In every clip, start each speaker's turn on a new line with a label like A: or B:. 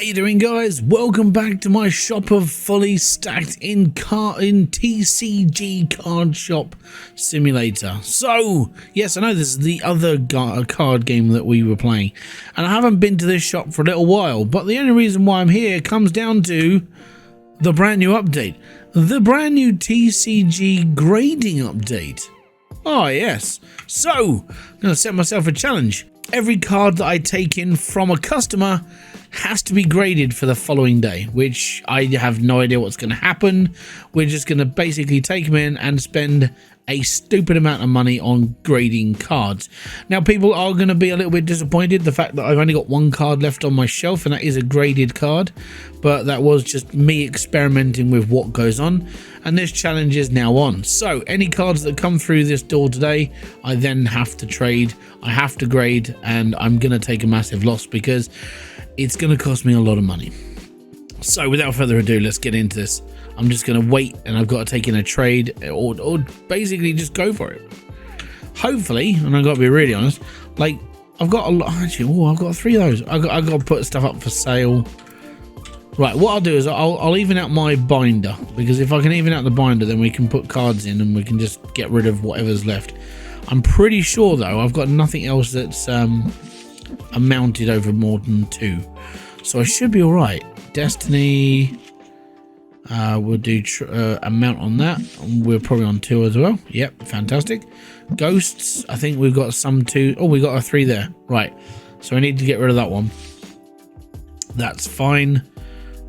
A: you doing, guys? Welcome back to my shop of fully stacked in TCG card shop simulator. So yes, I know this is the other card game that we were playing, and I haven't been to this shop for a little while, but the only reason why I'm here comes down to the brand new update, the brand new TCG grading update. Oh yes, so I'm gonna set myself a challenge. Every card that I take in from a customer has to be graded for the following day, which I have no idea what's going to happen. We're just going to basically take them in and spend a stupid amount of money on grading cards. Now, people are going to be a little bit disappointed the fact that I've only got one card left on my shelf, and that is a graded card, but that was just me experimenting with what goes on, and this challenge is now on. So any cards that come through this door today, I then have to trade, I have to grade, and I'm going to take a massive loss because it's going to cost me a lot of money. So without further ado, let's get into this. I'm just going to wait, and I've got to take in a trade or basically just go for it. Hopefully, and I've got to be really honest, like I've got a lot, actually, I've got 3 of those. I've got to put stuff up for sale. Right, what I'll do is I'll even out my binder, because if I can even out the binder, then we can put cards in and we can just get rid of whatever's left. I'm pretty sure though I've got nothing else that's amounted over more than 2, so I should be all right. Destiny, we'll do amount on that. We're probably on 2 as well. Yep, fantastic. Ghosts, I think we've got some 2. Oh, we got a 3 there. Right, so I need to get rid of that one. That's fine.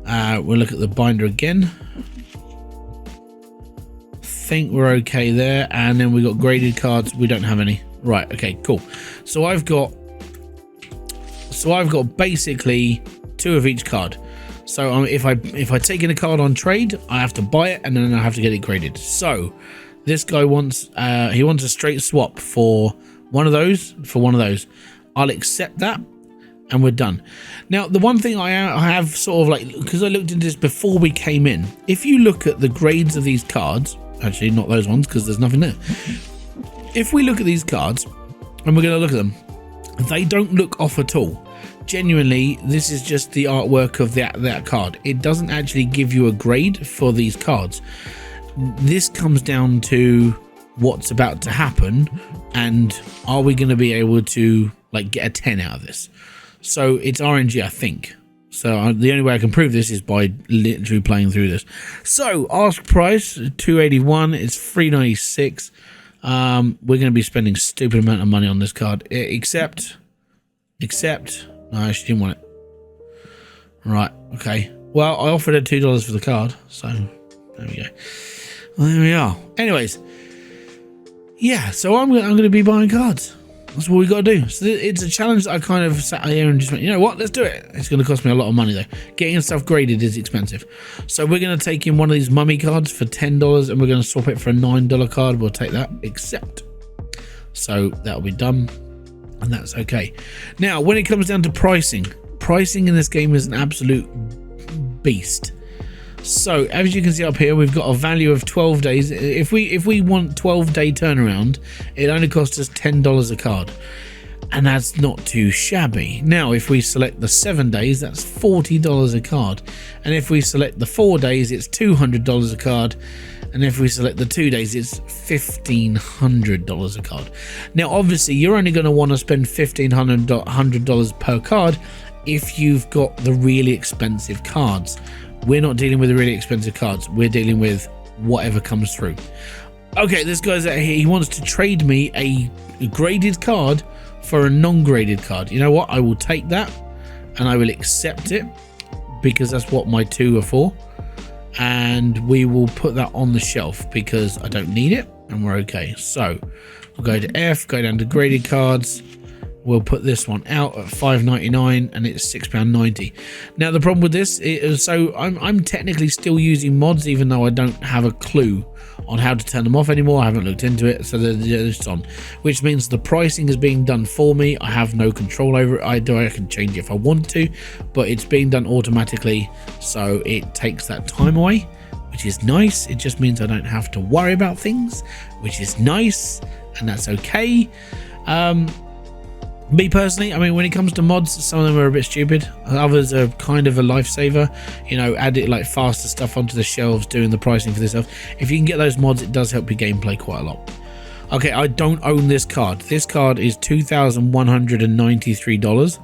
A: We'll look at the binder again. Think we're okay there, and then we got graded cards. We don't have any. Right, okay, cool. So I've got basically 2 of each card. So if I take in a card on trade, I have to buy it, and then I have to get it graded. So this guy wants he wants a straight swap for one of those. I'll accept that, and we're done. Now, the one thing I have sort of like, because I looked into this before we came in, if you look at the grades of these cards, actually not those ones because there's nothing there. If we look at these cards, and we're going to look at them, they don't look off at all. Genuinely, this is just the artwork of that card. It doesn't actually give you a grade for these cards. This comes down to what's about to happen, and are we going to be able to like get a 10 out of this? So it's RNG, I think. So the only way I can prove this is by literally playing through this. So ask price 281. It's 396. We're going to be spending a stupid amount of money on this card. Except. No, she didn't want it. Right. Okay. Well, I offered her $2 for the card, so there we go. Well, there we are. Anyways, yeah. So I'm going to be buying cards. That's what we got to do. So it's a challenge that I kind of sat here and just went, you know what, let's do it. It's going to cost me a lot of money though. Getting stuff graded is expensive. So we're going to take in one of these mummy cards for $10, and we're going to swap it for a $9 card. We'll take that, accept. So that'll be done, and that's okay. Now, when it comes down to pricing in this game is an absolute beast. So as you can see up here, we've got a value of 12 days. If we want 12-day turnaround, it only costs us $10 a card, and that's not too shabby. Now, if we select the 7 days, that's $40 a card, and if we select the 4 days, it's $200 a card, and if we select the 2 days, it's $1,500 a card. Now, obviously, you're only going to want to spend $1,500 per card if you've got the really expensive cards. We're not dealing with the really expensive cards. We're dealing with whatever comes through. Okay, this guy's out here. He wants to trade me a graded card for a non-graded card. You know what? I will take that, and I will accept it, because that's what my 2 are for. And we will put that on the shelf because I don't need it, and we're okay. So we'll go to F, go down to graded cards. We'll put this one out at $5.99, and it's £6.90. Now the problem with this is, so I'm technically still using mods, even though I don't have a clue on how to turn them off anymore. I haven't looked into it, so they're just on, which means the pricing is being done for me. I have no control over it. I can change it if I want to, but it's being done automatically, so it takes that time away, which is nice. It just means I don't have to worry about things, which is nice, and that's okay. Me personally, I mean, when it comes to mods, some of them are a bit stupid. Others are kind of a lifesaver. You know, add it like faster stuff onto the shelves, doing the pricing for this stuff. If you can get those mods, it does help your gameplay quite a lot. Okay, I don't own this card. This card is $2,193.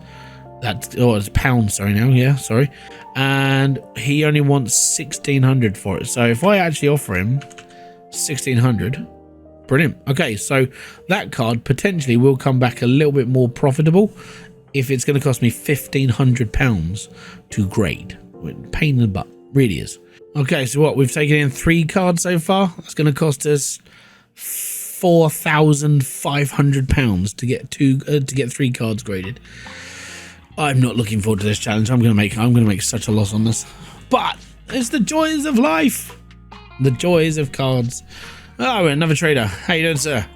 A: That's, oh, it's pounds, sorry now, yeah, sorry. And he only wants 1,600 for it. So if I actually offer him 1,600, brilliant. Okay, so that card potentially will come back a little bit more profitable if it's going to cost me £1,500 to grade. Pain in the butt, really is. Okay, so what, we've taken in 3 cards so far. That's going to cost us £4,500 to get 3 cards graded. I'm not looking forward to this challenge. I'm gonna make such a loss on this, but it's the joys of life, the joys of cards. Oh, another trader. How you doing, sir?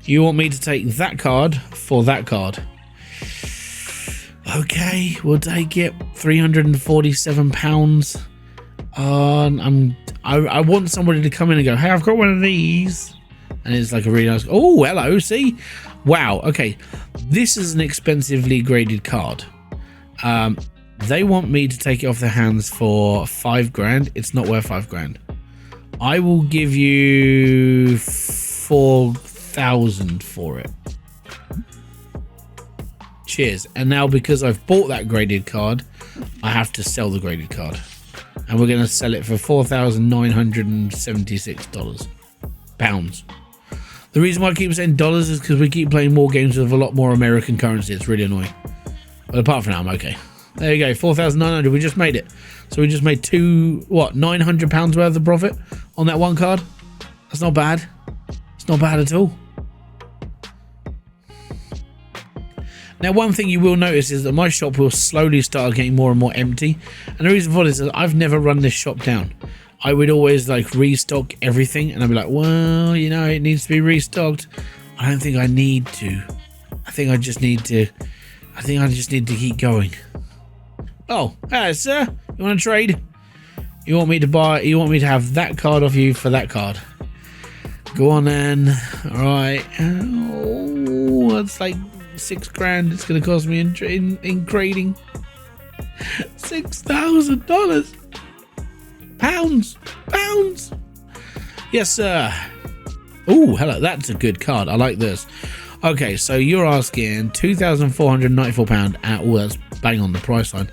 A: You want me to take that card for that card? Okay, we'll take it. £347. I want somebody to come in and go, hey, I've got one of these. And it's like a really nice, oh, hello, see? Wow, okay. This is an expensively graded card. They want me to take it off their hands for £5 grand. It's not worth £5 grand. I will give you 4,000 for it. Cheers. And now because I've bought that graded card, I have to sell the graded card. And we're going to sell it for $4,976. Pounds. The reason why I keep saying dollars is because we keep playing more games with a lot more American currency. It's really annoying. But apart from that, I'm okay. There you go, 4,900. We just made it. So we just made £900 worth of profit on that one card. That's not bad. It's not bad at all. Now, one thing you will notice is that my shop will slowly start getting more and more empty. And the reason for this is I've never run this shop down. I would always like restock everything and I'd be like, well, you know, it needs to be restocked. I don't think I need to. I think I just need to keep going. Oh, hey, sir, you want to trade? You want me to have that card off you for that card? Go on then. All right. Oh, that's like £6 grand. It's going to cost me in grading. $6,000. Pounds. Yes, sir. Oh, hello. That's a good card. I like this. Okay, so you're asking £2,494. Oh, that's bang on the price line.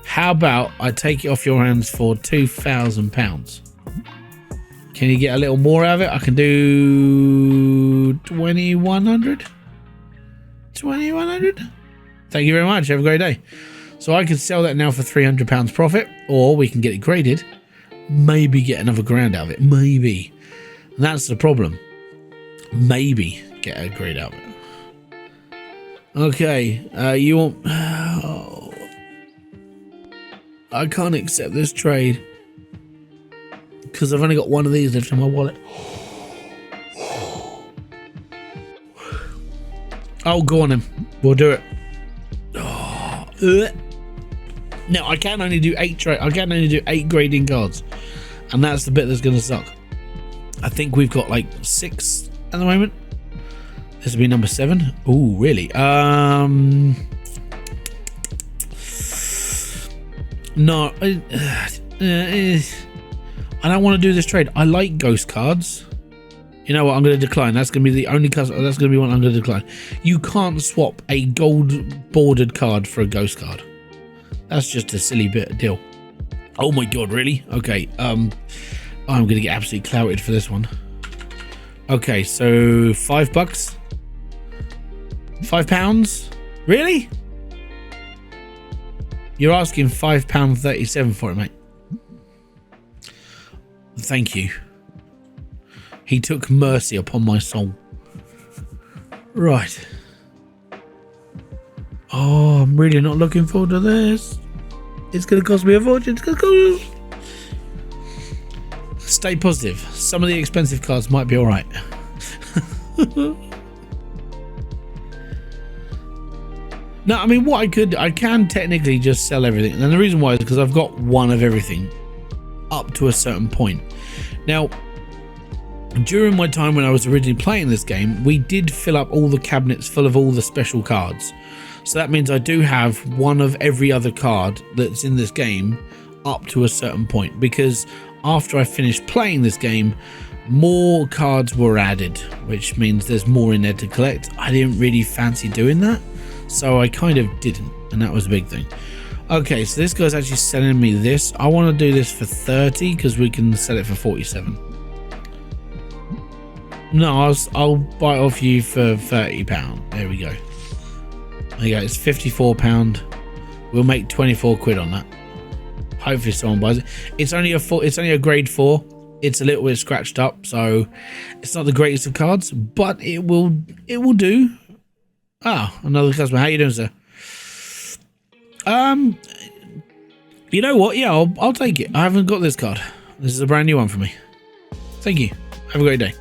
A: How about I take it off your hands for £2,000? Can you get a little more out of it? I can do 2,100. 2,100. Thank you very much. Have a great day. So I can sell that now for £300 profit, or we can get it graded. Maybe get another grand out of it. Maybe. And that's the problem. Maybe get a grade out of it. Okay. You want... Oh, I can't accept this trade because I've only got one of these left in my wallet. Oh, go on then. We'll do it. Oh, no, I can only do 8 grading cards, and that's the bit that's going to suck. I think we've got like 6 at the moment. This will be number 7. Oh, really? No, I don't want to do this trade. I like ghost cards. You know what? I'm going to decline. That's going to be the only card. That's going to be one I'm going to decline. You can't swap a gold bordered card for a ghost card. That's just a silly bit of deal. Oh my god, really? Okay. I'm going to get absolutely clouted for this one. Okay, so $5. £5? Really? You're asking £5.37 for it, mate. Thank you. He took mercy upon my soul. Right. Oh, I'm really not looking forward to this. It's going to cost me a fortune. It's going to cost... Stay positive. Some of the expensive cards might be all right. No, I mean, what I can technically just sell everything. And the reason why is because I've got one of everything up to a certain point. Now, during my time when I was originally playing this game, we did fill up all the cabinets full of all the special cards. So that means I do have one of every other card that's in this game up to a certain point, because after I finished playing this game, more cards were added, which means there's more in there to collect. I didn't really fancy doing that, so I kind of didn't, and that was a big thing. Okay, so this guy's actually selling me this. I want to do this for 30 because we can sell it for 47. No, I'll buy it off you for £30. There we go. There you go, it's £54. We'll make 24 quid on that. Hopefully someone buys it. It's only a grade 4. It's a little bit scratched up, so it's not the greatest of cards, but it will do. Ah, another customer. How you doing, sir? You know what? Yeah, I'll take it. I haven't got this card. This is a brand new one for me. Thank you. Have a great day.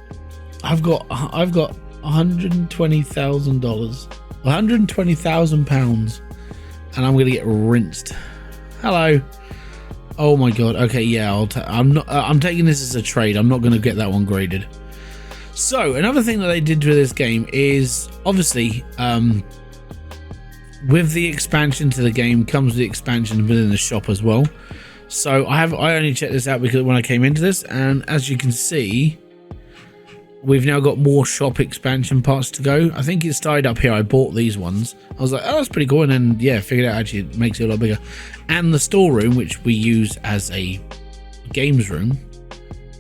A: I've got $120,000, £120,000, and I'm gonna get rinsed. Hello. Oh my god. Okay, yeah, I'm taking this as a trade. I'm not going to get that one graded. So another thing that they did with this game is obviously with the expansion to the game comes the expansion within the shop as well. So I only checked this out because when I came into this, and as you can see, we've now got more shop expansion parts to go. I think it started up here. I bought these ones. I was like, oh, that's pretty cool. And then, yeah, figured out actually it makes it a lot bigger. And the storeroom, which we use as a games room,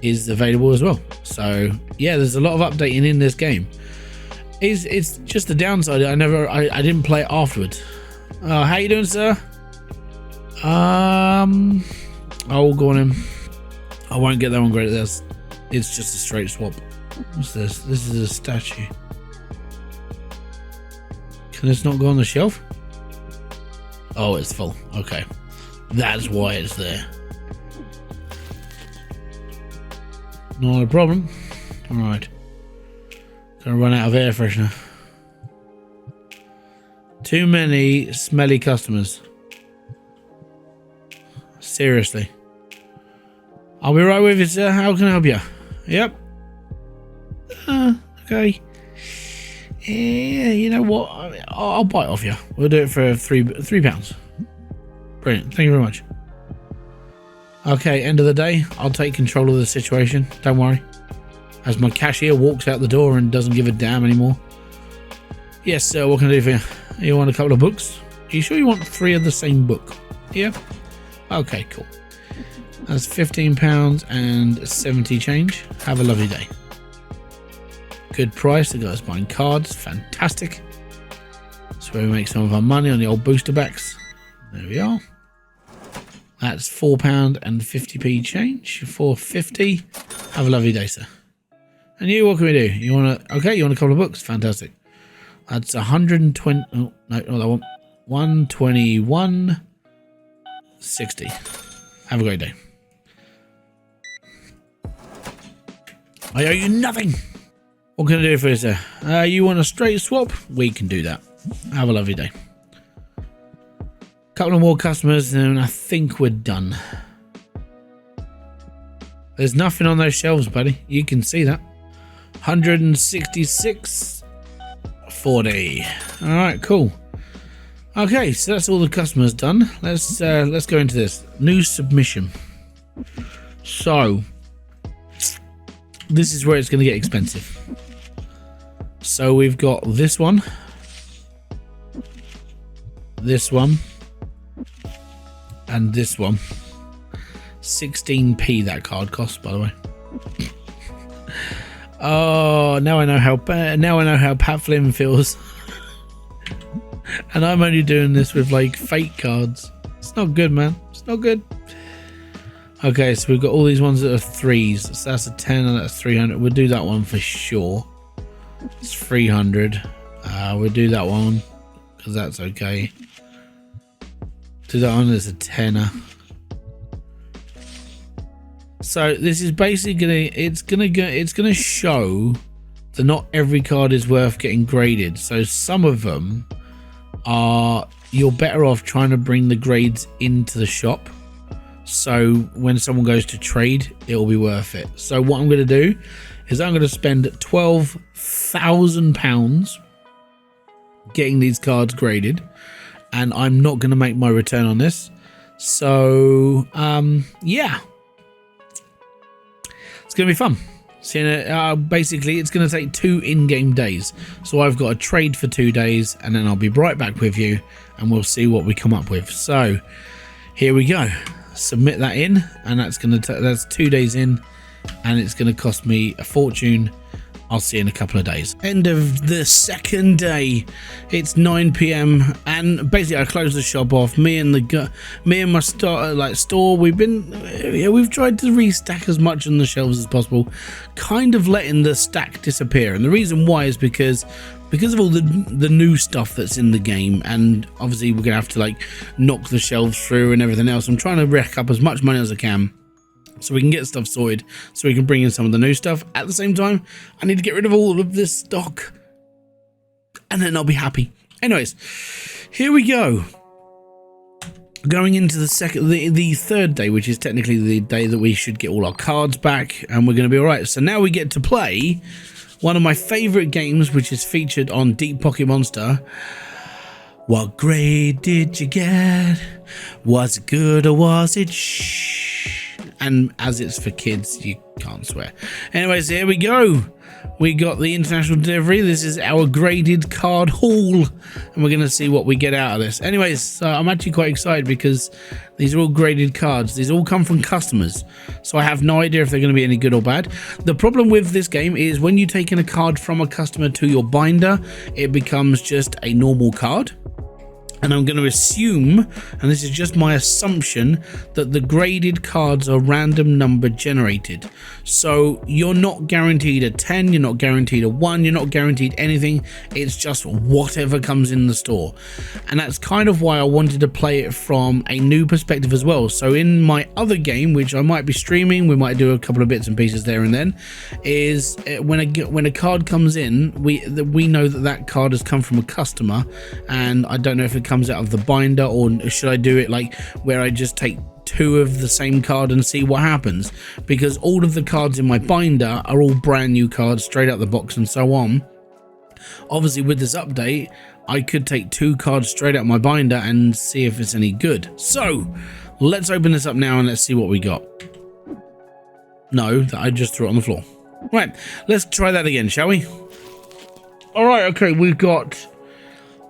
A: is available as well. So, yeah, there's a lot of updating in this game. It's just the downside. I didn't play it afterwards. How you doing, sir? I'll go on him. I won't get that one graded. It's just a straight swap. What's this? This is a statue. Can this not go on the shelf? Oh, it's full. Okay. That's why it's there. Not a problem. Alright. Gonna run out of air freshener. Too many smelly customers. Seriously. I'll be right with you, sir. How can I help you? Yep. Okay. Yeah, you know what? I'll buy it off you. We'll do it for £3. Brilliant. Thank you very much. Okay, end of the day, I'll take control of the situation. Don't worry. As my cashier walks out the door and doesn't give a damn anymore. Yes, sir. What can I do for you? You want a couple of books? Are you sure you want 3 of the same book? Yeah. Okay, cool. That's £15 and 70 change. Have a lovely day. Good price. The guy's buying cards. Fantastic. That's where we make some of our money on the old booster backs. There we are. That's £4 and 50p change. £4.50. Have a lovely day, sir. And you, what can we do? You want to? Okay, you want a couple of books? Fantastic. That's 120. Oh no, not that one. 121.60. Have a great day. I owe you nothing. What can I do for you, sir? You want a straight swap? We can do that. Have a lovely day. Couple of more customers and I think we're done. There's nothing on those shelves, buddy. You can see that. 166.40. All right, cool. Okay, so that's all the customers done. Let's go into this new submission. So this is where it's going to get expensive. So we've got this one, and this one. 16p that card costs, by the way. Oh, now I know how Pat Flynn feels. And I'm only doing this with like fake cards. It's not good, man. It's not good. Okay, so we've got all these ones that are 3s. So that's a 10 and that's 300. We'll do that one for sure. It's 300. We'll do that one because that's okay. Do that one as a 10er. So this is basically it's gonna show that not every card is worth getting graded. So some of them are, you're better off trying to bring the grades into the shop so when someone goes to trade, it will be worth it. So what I'm going to do is I'm going to spend £12,000 getting these cards graded, and I'm not going to make my return on this. So yeah, it's going to be fun. So basically it's going to take 2 in-game days, so I've got to trade for 2 days, and then I'll be right back with you and we'll see what we come up with. So here we go, submit that in, and that's 2 days in, and it's going to cost me a fortune. I'll see you in a couple of days. End of the second day. It's 9 PM, and basically I closed the shop off. Me and my store. We've tried to restack as much on the shelves as possible, kind of letting the stack disappear. And the reason why is because of all the new stuff that's in the game, and obviously we're gonna have to like knock the shelves through and everything else. I'm trying to rack up as much money as I can, so we can get stuff sorted, so we can bring in some of the new stuff. At the same time, I need to get rid of all of this stock, and then I'll be happy. Anyways, here we go. Going into the third day, which is technically the day that we should get all our cards back, and we're going to be all right. So now we get to play one of my favorite games, which is featured on Deep Pocket Monster. What grade did you get? Was it good or was it shh? And as it's for kids, you can't swear. Anyways, here we go. We got the international delivery. This is our graded card haul, and we're going to see what we get out of this. Anyways, I'm actually quite excited because these are all graded cards. These all come from customers, so I have no idea if they're going to be any good or bad. The problem with this game is when you take in a card from a customer to your binder, it becomes just a normal card. And I'm going to assume, and this is just my assumption, that the graded cards are random number generated. So you're not guaranteed a 10, you're not guaranteed a 1, you're not guaranteed anything. It's just whatever comes in the store. And that's kind of why I wanted to play it from a new perspective as well. So in my other game, which I might be streaming, we might do a couple of bits and pieces there and then, is when a card comes in, we know that card has come from a customer, and I don't know if it comes out of the binder, or should I do it like where I just take 2 of the same card and see what happens, because all of the cards in my binder are all brand new cards straight out the box and so on. Obviously with this update I could take 2 cards straight out my binder and see if it's any good. So let's open this up now and let's see what we got. No, I just threw it on the floor. Right, let's try that again, shall we? All right, okay, we've got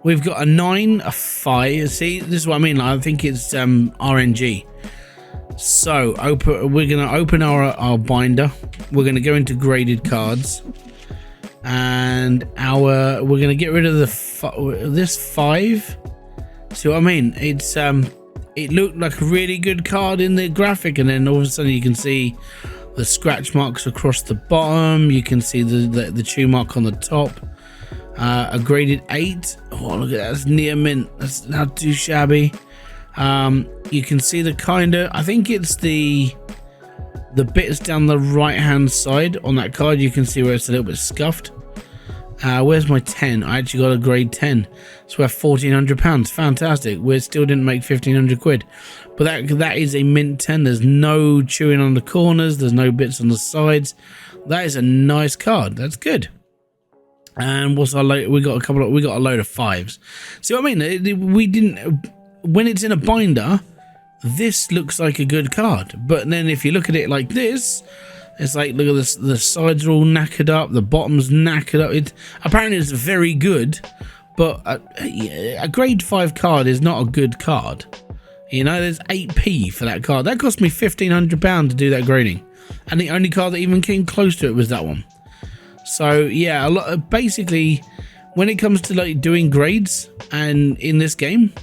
A: a 9, a 5. See, this is what I mean. I think it's RNG. So we're going to open our binder. We're going to go into graded cards, and we're going to get rid of this 5. See what I mean? It's it looked like a really good card in the graphic, and then all of a sudden you can see the scratch marks across the bottom. You can see the chew mark on the top. A graded 8. Oh, look at that. That's near mint. That's not too shabby. You can see the I think it's the bits down the right hand side on that card. You can see where it's a little bit scuffed. Where's my 10? I actually got a grade 10. It's worth £1,400. Fantastic. We still didn't make 1,500 quid. But that is a mint 10. There's no chewing on the corners. There's no bits on the sides. That is a nice card. That's good. And what's our load? We got a load of 5s. See what I mean? We didn't. When it's in a binder, this looks like a good card. But then if you look at it like this, it's like, look at this. The sides are all knackered up. The bottom's knackered up. Apparently it's very good, but a grade 5 card is not a good card. You know, there's 8p for that card. That cost me £1,500 to do that grading, and the only card that even came close to it was that one. So yeah, basically when it comes to like doing grades and in this game,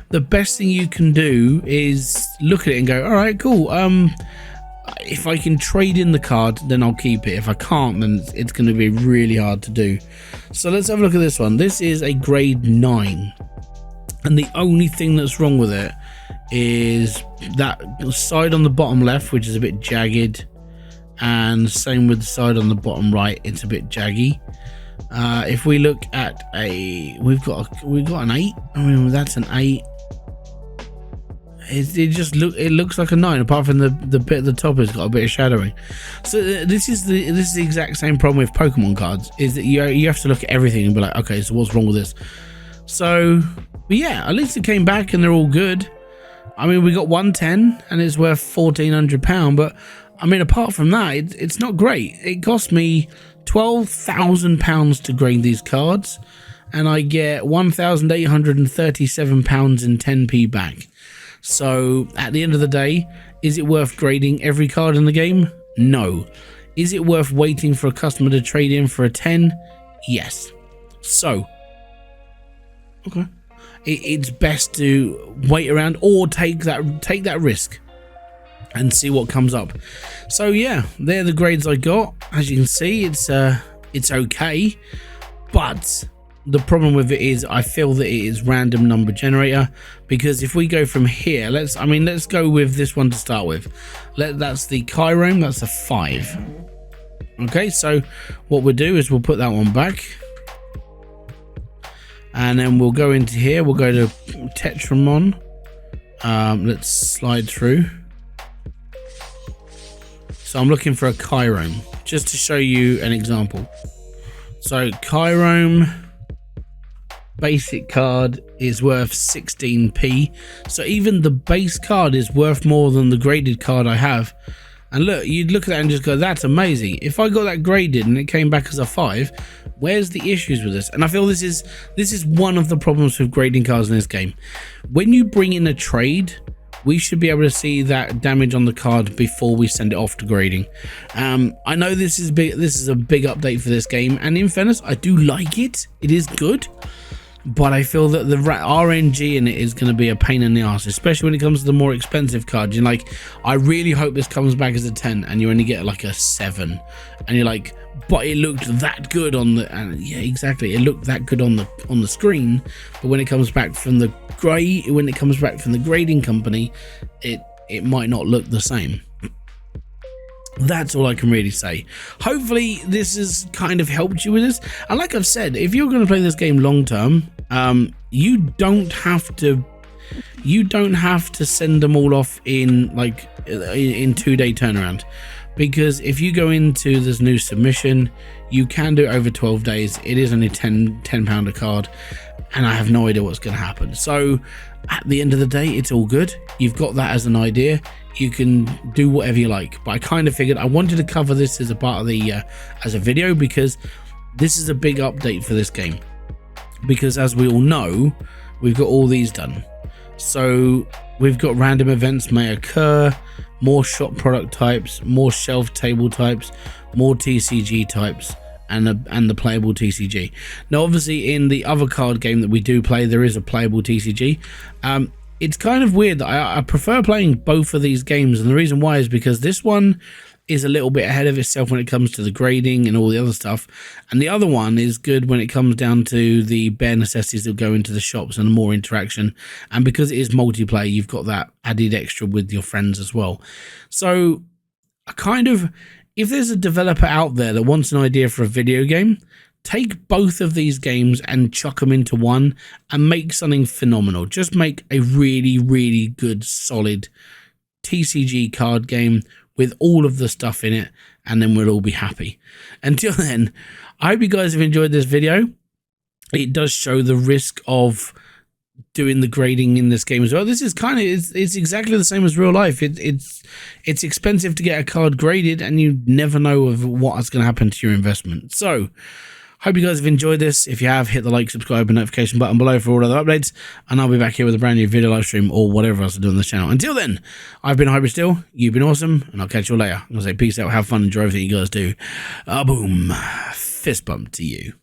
A: the best thing you can do is look at it and go, all right, cool. If I can trade in the card, then I'll keep it. If I can't, then it's going to be really hard to do. So let's have a look at this one. This is a grade 9, and the only thing that's wrong with it is that side on the bottom left, which is a bit jagged. And same with the side on the bottom right, it's a bit jaggy. If we look at we've got an 8. I mean, that's an 8. it looks like a 9, apart from the bit at the top has got a bit of shadowing. So this is the exact same problem with Pokemon cards, is that you have to look at everything and be like, okay, so what's wrong with this? So, but yeah, at least it came back and they're all good. I mean, we got 110 and it's worth £1,400, but I mean, apart from that, it's not great. It cost me £12,000 to grade these cards, and I get £1,837 in 10p back. So at the end of the day, is it worth grading every card in the game? No. Is it worth waiting for a customer to trade in for a 10? Yes. So, okay, it's best to wait around or take that risk and see what comes up. So yeah, they're the grades I got. As you can see, it's okay, but the problem with it is I feel that it is random number generator, because if we go from here, let's go with this one to start with. That's the Chirome, that's a 5. Okay, so what we'll do is we'll put that one back, and then we'll go into here, we'll go to Tetramon. Let's slide through. So I'm looking for a Chirome, just to show you an example. So Chirome basic card is worth 16p. So even the base card is worth more than the graded card I have. And look, you'd look at that and just go, that's amazing. If I got that graded and it came back as a 5, where's the issues with this? And I feel this is one of the problems with grading cards in this game. When you bring in a trade, we should be able to see that damage on the card before we send it off to grading. I know this is big. This is a big update for this game, and in fairness, I do like it. It is good, but I feel that the RNG in it is going to be a pain in the ass, especially when it comes to the more expensive cards. You're like, I really hope this comes back as a 10, and you only get like a 7, and you're like, but it looked that good on the, and yeah, exactly, it looked that good on the screen, but when it comes back from the grading company, it might not look the same. That's all I can really say. Hopefully this has kind of helped you with this, and like I've said, if you're going to play this game long term, you don't have to send them all off in 2-day turnaround. Because if you go into this new submission, you can do it over 12 days. It is only £10 a card, and I have no idea what's going to happen. So at the end of the day, it's all good. You've got that as an idea. You can do whatever you like. But I kind of figured I wanted to cover this as a part of the as a video, because this is a big update for this game. Because as we all know, we've got all these done. So we've got random events may occur, more shop product types, more shelf table types, more TCG types, and the playable TCG. Now obviously in the other card game that we do play, there is a playable TCG. It's kind of weird that I prefer playing both of these games, and the reason why is because this one is a little bit ahead of itself when it comes to the grading and all the other stuff, and the other one is good when it comes down to the bare necessities that go into the shops and more interaction. And because it is multiplayer, you've got that added extra with your friends as well. So I kind of, if there's a developer out there that wants an idea for a video game, take both of these games and chuck them into one and make something phenomenal. Just make a really, really good, solid TCG card game with all of the stuff in it, and then we'll all be happy. Until then, I hope you guys have enjoyed this video. It does show the risk of doing the grading in this game as well. This is kind of, it's exactly the same as real life. It's expensive to get a card graded, and you never know of what's going to happen to your investment. So hope you guys have enjoyed this. If you have, hit the like, subscribe, and notification button below for all other updates, and I'll be back here with a brand new video, live stream, or whatever else I do on this channel. Until then, I've been Hybridsteel, you've been awesome, and I'll catch you all later. I'm going to say peace out, have fun, enjoy everything you guys do. Boom. Fist bump to you.